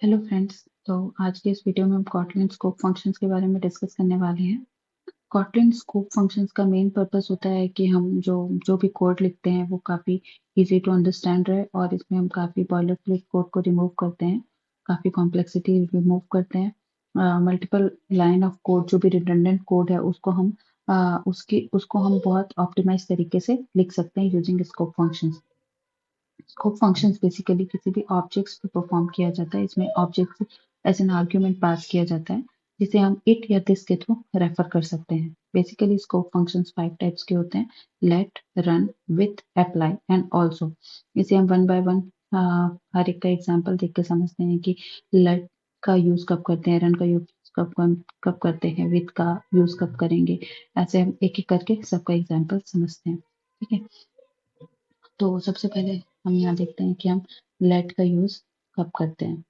Hello friends. तो आज के इस वीडियो में हम कॉटलिन स्कोप फंक्शंस के बारे में डिस्कस करने वाले हैं। कॉटलिन स्कोप फंक्शंस का मेन पर्पस होता है कि हम जो जो भी कोड लिखते हैं वो काफ़ी इजी टू अंडरस्टैंड रहे, और इसमें हम काफ़ी बॉयलर प्लेट कोड को रिमूव करते हैं, काफ़ी कॉम्प्लेक्सिटी रिमूव करते हैं। मल्टीपल लाइन ऑफ कोड जो भी रिडंडेंट कोड है उसको हम उसको हम बहुत ऑप्टिमाइज तरीके से लिख सकते हैं using scope functions. Scope functions basically किसी भी ऑब्जेक्ट्स पे परफॉर्म किया जाता है। इसमें object as an argument pass किया जाता है जिसे हम इट या दिस के थ्रू रेफर कर सकते हैं। बेसिकली स्कोप फंक्शंस 5 टाइप्स के होते हैं: let, run, with, apply and also. इसे हम वन बाय वन हर एक का एग्जाम्पल देख के समझते हैं कि लेट का यूज कब करते हैं, रन का यूज कब करते हैं, विथ का यूज कब करेंगे। ऐसे हम एक एक करके सबका एग्जाम्पल समझते हैं। ठीक है, तो सबसे पहले हम यहाँ देखते हैं कि हम लेट का यूज कब करते हैं।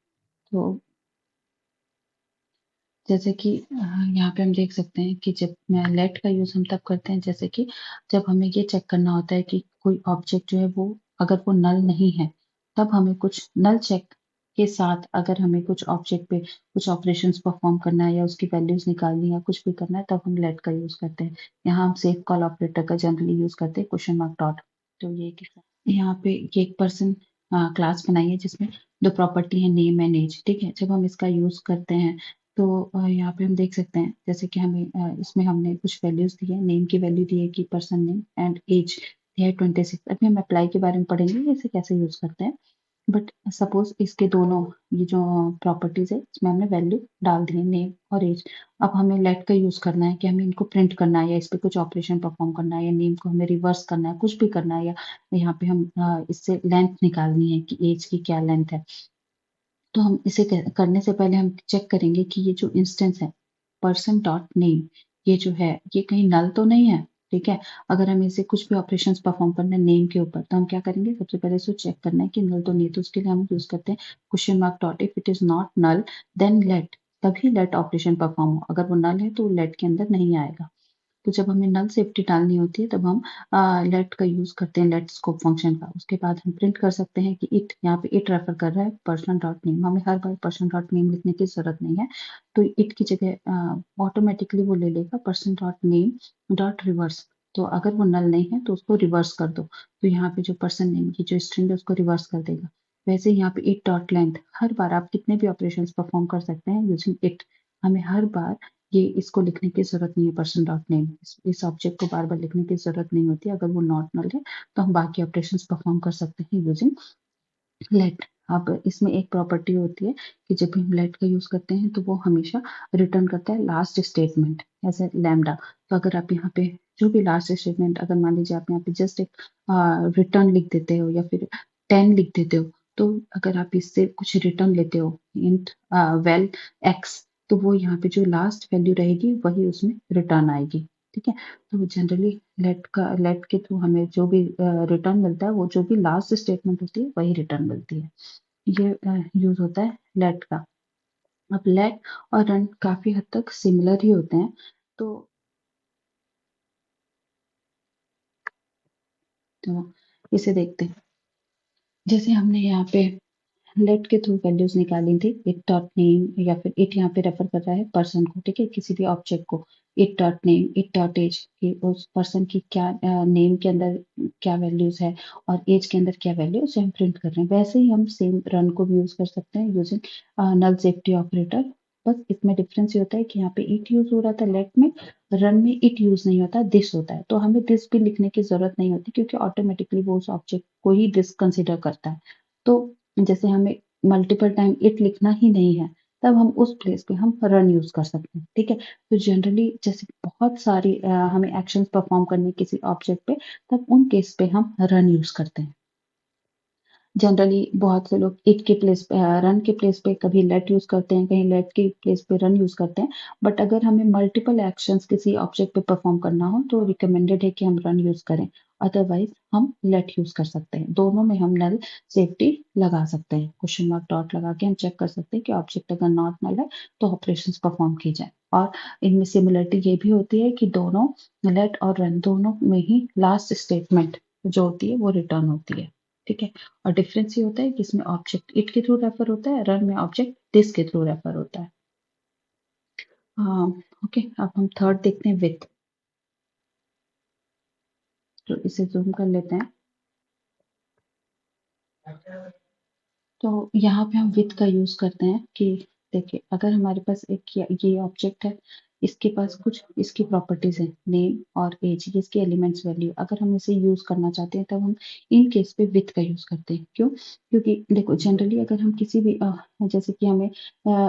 तो जैसे कि यहाँ पे हम देख सकते हैं कि जब मैं लेट का यूज हम तब करते हैं जैसे कि जब हमें ये चेक करना होता है कि कोई ऑब्जेक्ट जो है वो अगर वो नल नहीं है, तब हमें कुछ नल चेक के साथ अगर हमें कुछ ऑब्जेक्ट पे कुछ ऑपरेशंस परफॉर्म करना है या उसकी वैल्यूज निकालनी है या कुछ भी करना है, तब हम लेट का यूज करते हैं। यहाँ हम सेव कॉल ऑपरेटर का जनरली यूज करते हैं, क्वेश्चन मार्क डॉट। तो ये यहाँ पे ये एक पर्सन क्लास बनाई है जिसमें दो प्रॉपर्टी है, नेम एंड एज। ठीक है, जब हम इसका यूज करते हैं तो यहाँ पे हम देख सकते हैं जैसे कि हमें इसमें हमने कुछ वैल्यूज दी है। नेम की वैल्यू दी है कि पर्सन नेम, एंड एज दी है 26। अभी हम अप्लाई के बारे में पढ़ेंगे इसे कैसे यूज करते हैं। बट सपोज इसके दोनों ये जो प्रॉपर्टीज है इसमें हमने वैल्यू डाल दी है, नेम और एज। अब हमें लेट का यूज करना है कि हमें इनको प्रिंट करना है या इस पे कुछ ऑपरेशन परफॉर्म करना है, या नेम को हमें रिवर्स करना है, कुछ भी करना है, या यहाँ पे हम इससे लेंथ निकालनी है कि एज की क्या लेंथ है। तो हम इसे करने से पहले हम चेक करेंगे कि ये जो इंस्टेंस है पर्सन डॉट नेम, ये जो है ये कहीं नल तो नहीं है। ठीक है, अगर हमें इसे कुछ भी ऑपरेशंस परफॉर्म करना है नेम के ऊपर, तो हम क्या करेंगे, सबसे पहले इसको चेक करना है कि नल तो नहीं है। तो उसके लिए हम यूज करते हैं question mark dot. If it is not null then let, तभी लेट ऑपरेशन परफॉर्म हो। अगर वो नल है तो लेट के अंदर नहीं आएगा। तो जब हमें नल सेफ्टी डालनी होती है तब हम लेट का यूज करते हैं, लेट स्कोप फंक्शन का। उसके बाद हम प्रिंट कर सकते हैं कि इट, यहाँ पे इट रेफर कर रहा है पर्सन डॉट नेम। हमें हर बार पर्सन डॉट नेम लिखने की जरूरत नहीं है, तो इट की जगह ऑटोमेटिकली वो ले लेगा person dot name dot reverse. तो अगर वो नल नहीं है तो उसको रिवर्स कर दो, तो यहाँ पे जो पर्सन नेम की जो स्ट्रिंग है उसको रिवर्स कर देगा। वैसे यहाँ पे इट डॉट लेंथ, हर बार आप कितने भी ऑपरेशन परफॉर्म कर सकते हैं यूजिंग इट। हमें हर बार ये इसको लिखने की जरूरत नहीं है, पर्सन डॉट नेम। इस ऑब्जेक्ट को बार बार लिखने की जरूरत नहीं होती। अगर वो नॉट नल है तो हम बाकी ऑपरेशंस परफॉर्म कर सकते हैं यूजिंग लेट। अब इसमें एक प्रॉपर्टी होती है कि जब भी हम लेट का यूज करते हैं तो वो हमेशा रिटर्न करता है last statement as a lambda. तो अगर आप यहाँ पे जो भी लास्ट स्टेटमेंट, अगर मान लीजिए आप यहाँ पे जस्ट एक रिटर्न लिख देते हो या फिर 10 लिख देते हो, तो अगर आप इससे कुछ रिटर्न लेते हो इंट वेल एक्स, तो वो यहाँ पे जो लास्ट वैल्यू रहेगी वही उसमें रिटर्न आएगी। ठीक है, तो जनरली लेट के थ्रू हमें जो भी रिटर्न मिलता है वो जो भी लास्ट स्टेटमेंट होती है वही रिटर्न मिलती है। ये यूज होता है लेट का। अब लेट और रन काफी हद तक सिमिलर ही होते हैं। तो इसे देखते हैं। जैसे हमने यहाँ पे लेट के थ्रू वैल्यूज निकाली थी, इट डॉट नेम, या फिर इट यहाँ पे रेफर कर रहा है पर्सन को। ठीक है, किसी भी ऑब्जेक्ट को। It dot name, it dot age, कि उस पर्सन की क्या नेम के अंदर क्या वैल्यूज है और एज के अंदर क्या वैल्यू, उसे हम प्रिंट कर रहे हैं। वैसे ही हम सेम रन को भी यूज कर सकते हैं यूजिंग नल सेफ्टी ऑपरेटर। बस इसमें डिफरेंस ये होता है कि यहाँ पे इट यूज हो रहा था लेट में, रन में इट यूज नहीं होता, दिस होता है। तो हमें दिस भी लिखने की जरूरत नहीं होती क्योंकि ऑटोमेटिकली वो उस ऑब्जेक्ट को ही दिस कंसिडर करता है। तो जैसे हमें मल्टीपल टाइम इट लिखना ही नहीं है, तब हम उस प्लेस पे हम रन यूज कर सकते हैं। ठीक है, तो जनरली जैसे बहुत सारी हमें एक्शंस परफॉर्म करने किसी ऑब्जेक्ट पे, तब उन केस पे हम रन यूज करते हैं। जनरली बहुत से लोग इट के प्लेस पे, रन के प्लेस पे कभी लेट यूज करते हैं, कहीं लेट के प्लेस पे रन यूज करते हैं। बट अगर हमें मल्टीपल एक्शंस किसी ऑब्जेक्ट पे परफॉर्म करना हो तो रिकमेंडेड है कि हम रन यूज करें। अदरवाइज हम लेट यूज कर सकते हैं। दोनों में हम नल सेफ्टी लगा सकते हैं। क्वेश्चन मार्क डॉट लगा के हम चेक कर सकते हैं कि ऑब्जेक्ट अगर नॉट नल है तो ऑपरेशंस परफॉर्म की जाए। और इनमें सिमिलरिटी ये भी होती है कि दोनों लेट और रन दोनों में ही लास्ट स्टेटमेंट जो होती है वो रिटर्न होती है। ठीक है, और डिफरेंस ये होता है कि इसमें ऑब्जेक्ट इट के थ्रू रेफर होता है, रन में ऑब्जेक्ट दिस के थ्रू रेफर होता है। ओके, अब हम थर्ड देखते हैं विथ। तो इसे जूम कर लेते हैं। तो यहाँ पे हम विथ का यूज करते हैं कि देखिए, अगर हमारे पास एक ये ऑब्जेक्ट है, इसके पास कुछ इसकी प्रॉपर्टीज है, नेम और एज, ये इसके एलिमेंट्स वैल्यू, अगर हम इसे यूज करना चाहते हैं तब हम इन केस पे विथ का यूज करते हैं। क्यों? क्योंकि देखो, जनरली अगर हम किसी भी जैसे कि हमें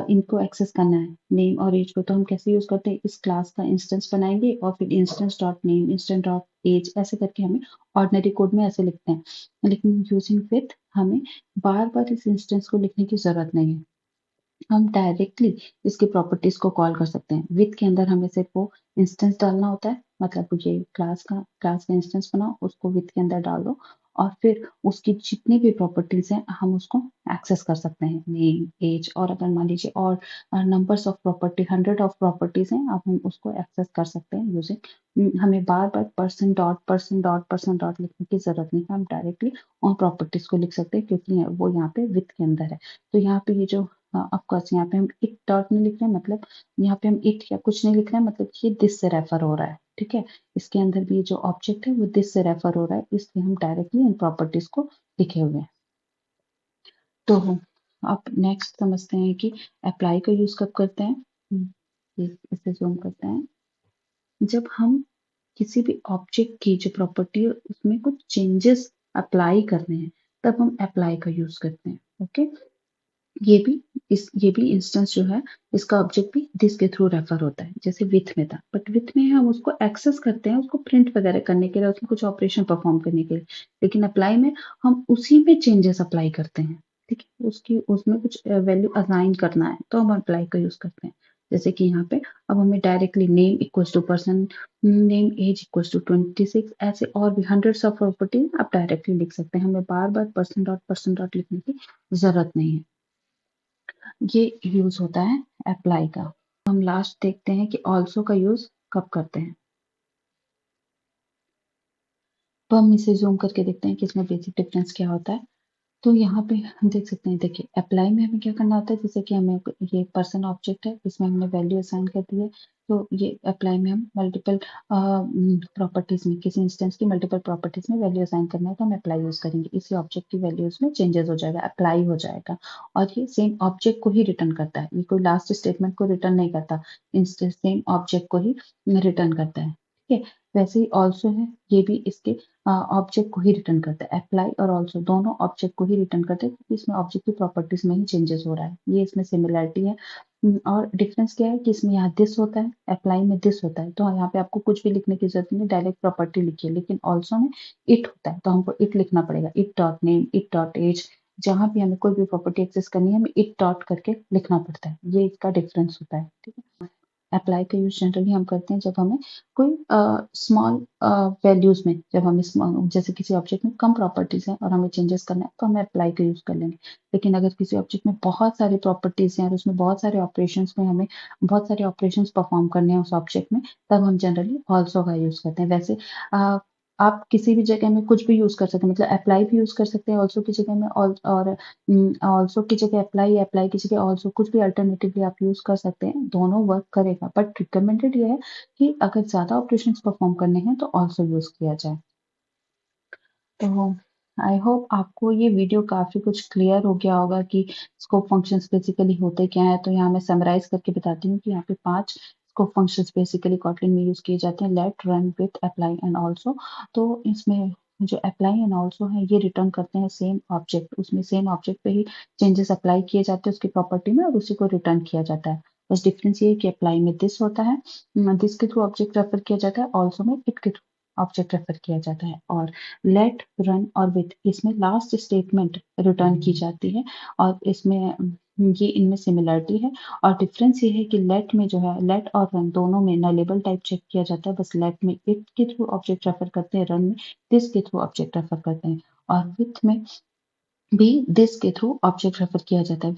इनको एक्सेस करना है, नेम और एज को, तो हम कैसे यूज करते हैं, इस क्लास का इंस्टेंस बनाएंगे और फिर instance dot name, instance dot age, ऐसे करके हमें ऑर्डिनरी कोड में ऐसे लिखते हैं। लेकिन यूजिंग विथ हमें बार बार इस इंस्टेंस को लिखने की जरूरत नहीं है, हम डायरेक्टली इसकी प्रॉपर्टीज को कॉल कर सकते हैं। विथ के अंदर हमें सिर्फ वो इंस्टेंस डालना होता है, मतलब ये क्लास का इंस्टेंस बनाओ, उसको विथ के अंदर डाल दो और फिर उसकी जितनी भी प्रॉपर्टीज हैं हम उसको एक्सेस कर सकते हैं, नेम, एज, और अगर मान लीजिए और numbers of property, 100 of properties हैं, अब हम उसको एक्सेस कर सकते हैं यूजिंग। हमें बार बार पर्सन डॉट लिखने की जरूरत नहीं है, हम डायरेक्टली उन प्रॉपर्टीज को लिख सकते हैं क्योंकि वो यहाँ पे विथ के अंदर है। तो यहाँ पे ये जो ऑफकोर्स यहाँ पे हम इट डॉट नहीं लिख रहे हैं, मतलब यहाँ पे हम इट या कुछ नहीं लिख रहे हैं, मतलब ये दिस से रेफर हो रहा है। ठीक है, इसके अंदर भी जो ऑब्जेक्ट है वो दिस से रेफर हो रहा है, इसलिए हम डायरेक्टली इन प्रॉपर्टीज को लिखे हुए हैं। तो अब नेक्स्ट समझते हैं कि अप्लाई का यूज कब करते हैं। इसे जूम करते हैं। जब हम किसी भी ऑब्जेक्ट की जो प्रॉपर्टी है उसमें कुछ चेंजेस अप्लाई करने हैं, तब हम अप्लाई का यूज करते हैं। ओके, ये भी ये भी इंस्टेंस जो है, इसका ऑब्जेक्ट भी दिस के थ्रू रेफर होता है, जैसे विथ में था, बट विथ में हम उसको एक्सेस करते हैं, उसको प्रिंट वगैरह करने के लिए, उसमें कुछ ऑपरेशन परफॉर्म करने के लिए। लेकिन अप्लाई में हम उसी में चेंजेस अप्लाई करते हैं। ठीक है, उसकी उसमें कुछ वैल्यू असाइन करना है तो हम अप्लाई का यूज करते हैं। जैसे कि यहाँ पे अब हमें directly name equals to person name, age equals to 26, ऐसे और भी हंड्रेड्स ऑफ प्रॉपर्टी आप डायरेक्टली लिख सकते हैं, हमें बार बार पर्सन डॉट लिखने की जरूरत नहीं है। ये यूज होता है अप्लाई का। हम लास्ट देखते हैं कि ऑल्सो का यूज कब करते हैं। तो हम इसे जूम करके देखते हैं कि इसमें बेसिक डिफरेंस क्या होता है। तो यहाँ पे हम देख सकते हैं, देखिए अप्लाई में हमें क्या करना होता है, जैसे कि हमें ये पर्सन ऑब्जेक्ट है, इसमें हमने वैल्यू असाइन कर दी है, तो ये अप्लाई में हम मल्टीपल प्रॉपर्टीज में, किसी इंस्टेंस की मल्टीपल प्रॉपर्टीज में वैल्यू असाइन करना है तो हम अप्लाई यूज करेंगे, इसी ऑब्जेक्ट की वैल्यूज में चेंजेस हो जाएगा, अप्लाई हो जाएगा, और ये सेम ऑब्जेक्ट को ही रिटर्न करता है, ये कोई लास्ट स्टेटमेंट को रिटर्न नहीं करता, सेम ऑब्जेक्ट को ही रिटर्न करता है। ठीक है, वैसे ही ऑल्सो है, ये भी इसके ऑब्जेक्ट को ही रिटर्न करता है। अप्लाई और ऑल्सो दोनों ऑब्जेक्ट को ही रिटर्न करते हैं क्योंकि इसमें ऑब्जेक्ट की प्रॉपर्टीज में ही चेंजेस हो रहा है, ये इसमें सिमिलरिटी है। और डिफरेंस क्या है कि इसमें यहाँ दिस होता है, अप्लाई में दिस होता है, तो यहाँ पे आपको कुछ भी लिखने की जरूरत नहीं, डायरेक्ट प्रॉपर्टी लिखिए। लेकिन ऑल्सो में इट होता है तो हमको इट लिखना पड़ेगा, it dot name, it dot age, जहां भी हमें कोई भी प्रॉपर्टी एक्सेस करनी है हमें इट डॉट करके लिखना पड़ता है, ये इसका डिफरेंस होता है। ठीक है, अप्लाई का यूज जनरली हम करते हैं जब हमें कोई स्मॉल वैल्यूज में, जब हमें जैसे किसी ऑब्जेक्ट में कम प्रॉपर्टीज हैं और हमें चेंजेस करना है तो हमें अप्लाई का यूज कर लेंगे। लेकिन अगर किसी ऑब्जेक्ट में बहुत सारी प्रॉपर्टीज हैं और उसमें बहुत सारे ऑपरेशंस में हमें बहुत सारे ऑपरेशंस परफॉर्म करने हैं उस ऑब्जेक्ट में, तब हम जनरली ऑल्सो का यूज करते हैं। वैसे अ, आप किसी भी जगह में कुछ भी यूज कर सकते हैं, मतलब अप्लाई भी यूज कर सकते हैं ऑल्सो की जगह में, और ऑल्सो की जगह अप्लाई या अप्लाई की जगह ऑल्सो, कुछ भी अल्टरनेटिवली आप यूज कर सकते हैं, दोनों वर्क करेगा, बट रिकमेंडेड ये है कि अगर ज्यादा ऑपरेशंस परफॉर्म करने हैं तो ऑल्सो यूज किया जाए। तो आई होप आपको ये वीडियो काफी कुछ क्लियर हो गया होगा कि स्कोप फंक्शंस बेसिकली होते क्या है। तो यहाँ मैं समराइज करके बताती हूँ कि यहाँ पे 5 स्कोप फंक्शंस बेसिकली कॉटलिन में यूज किए जाते हैं, let, run, with, apply and also. तो इसमें जो अप्लाई एंड ऑल्सो है ये रिटर्न करते हैं सेम ऑब्जेक्ट, उसमें सेम ऑब्जेक्ट पे ही चेंजेस अप्लाई किए जाते हैं उसकी प्रॉपर्टी में और उसी को रिटर्न किया जाता है। बस डिफरेंस ये है कि अप्लाई में दिस होता है, दिस के थ्रू ऑब्जेक्ट रेफर किया जाता है, ऑल्सो में इट के थ्रू ऑब्जेक्ट रेफर किया जाता है, और लेट, रन और विथ इसमें लास्ट स्टेटमेंट रिटर्न की जाती है, और इसमें ये इनमें सिमिलरिटी है। और डिफरेंस ये है कि लेट में जो है, लेट और रन दोनों में नलेबल टाइप चेक किया जाता है, बस लेट में इट के थ्रू ऑब्जेक्ट रेफर करते हैं, रन में दिस के थ्रू ऑब्जेक्ट रेफर करते हैं, और विथ में भी दिस के थ्रू ऑब्जेक्ट रेफर किया जाता है।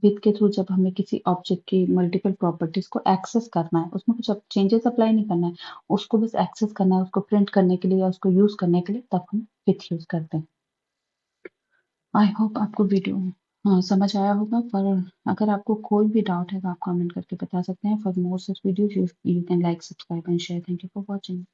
विथ के थ्रू जब हमें किसी ऑब्जेक्ट की मल्टीपल प्रॉपर्टीज को एक्सेस करना है, उसमें कुछ चेंजेस अप्लाई नहीं करना है, उसको बस एक्सेस करना है, उसको प्रिंट करने के लिए या उसको यूज करने के लिए, तब हम विथ यूज करते हैं। आई होप आपको वीडियो समझ आया होगा। पर अगर आपको कोई भी डाउट है तो आप कमेंट करके बता सकते हैं। For more such videos you can like, subscribe and share. Thank you for watching.